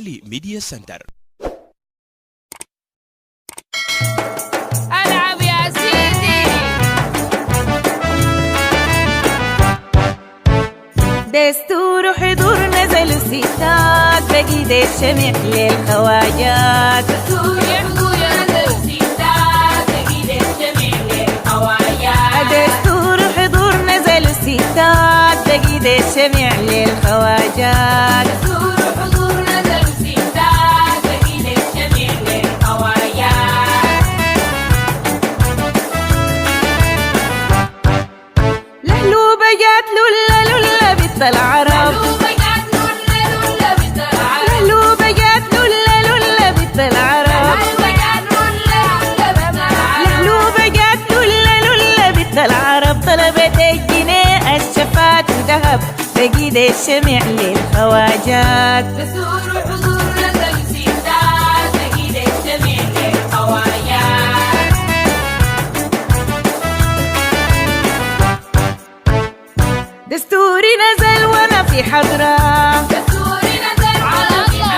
الأهلي ميديا سنتر. ألعب يا سيدي. دستور حضور نزل الستات بقيد الشمع للخواجات. دستور حضور نزل الستات بقيد الشمع للخواجات. دستور حضور نزل الستات بقيد الشمع للخواجات. دستور حضور نزل الستات بقيد الشمع للخواجات. لهلوبة جات لولا لولا بنت العرب. لهلوبة جات لولا لولا بنت العرب. لهلوبة جات لولا لولا بنت العرب. طلبت الجنيه الشفات وذهب بقيد الشمع للخواجات. دستور حضور نزل الستات بقيد الشمع للخواجات. دستوري نزل وانا في حضرة. دستوري نزل على الله.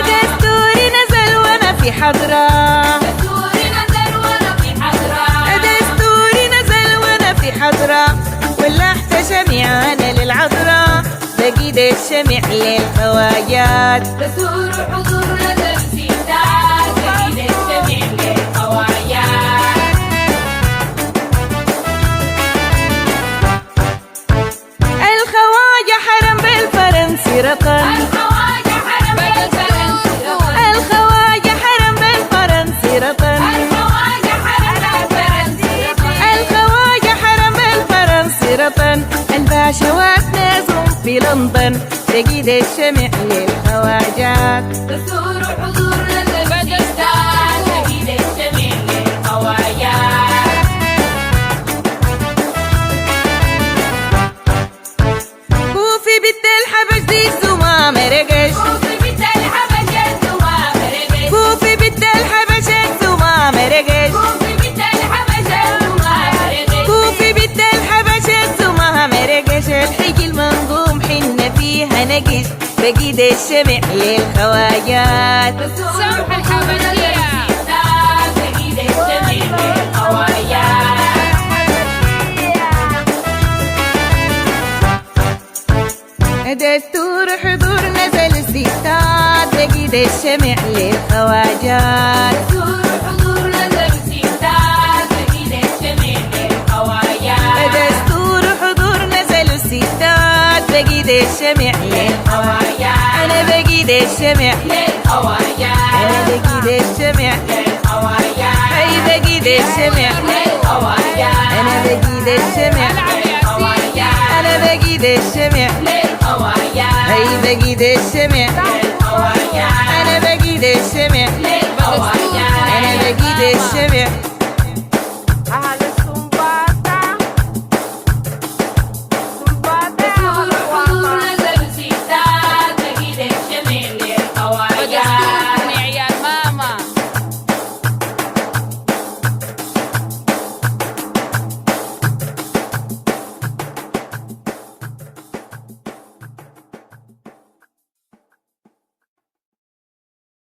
دستوري نزل وانا في حضرة. دستوري نزل وانا في حضرة. دستوري نزل وانا في حضرة. ولحت شمعانا للعذراء بقيد الشمع للخواجات. دستور حضور نزل الستات بقيد الشمع للخواجات. الخواجة حرم بالفرنسي رقم. الخواجة حرم بالفرنسي رقم. الخواجة حرم بالفرنسي رقم. الخواجة حرم بالفرنسي رقم. الخواجة حرم بالفرنسي رقم. الباشوات نازهم في لندن بقيد الشمع للخواجات. دستور حضور نزل الستات بقيد الشمع للخواجات. كوفي بنت الحبش دي الزمام رقش. كوفي بنت الحبش الزمام رقش. كوفي بنت الحبش الزمام رقش. كوفي بنت الحبش الزمام رقش. كوفي بنت الحبش الزمام رقش. الحج المنظوم حن فيها نقش بقيد الشمع للخواجات. سمح الحبشية الستات بقيد الشمع للخواجات. دستور حضور نزل الستات بقيد الشمع للخواجات. دستور حضور نزل الستات بقيد الشمع للخواجات. دستور حضور نزل الستات بقيد الشمع للخواجات. أنا بقيد الشمع. للخواجات. أنا بقيد الشمع. للخواجات. هي بقيد الشمع. للخواجات. أنا بقيد الشمع. للخواجات. أنا بقيد الشمع. للخواجات. هي بقيد الشمع. للخواجات. أنا بقيد الشمع. للخواجات. أنا بقيد الشمع.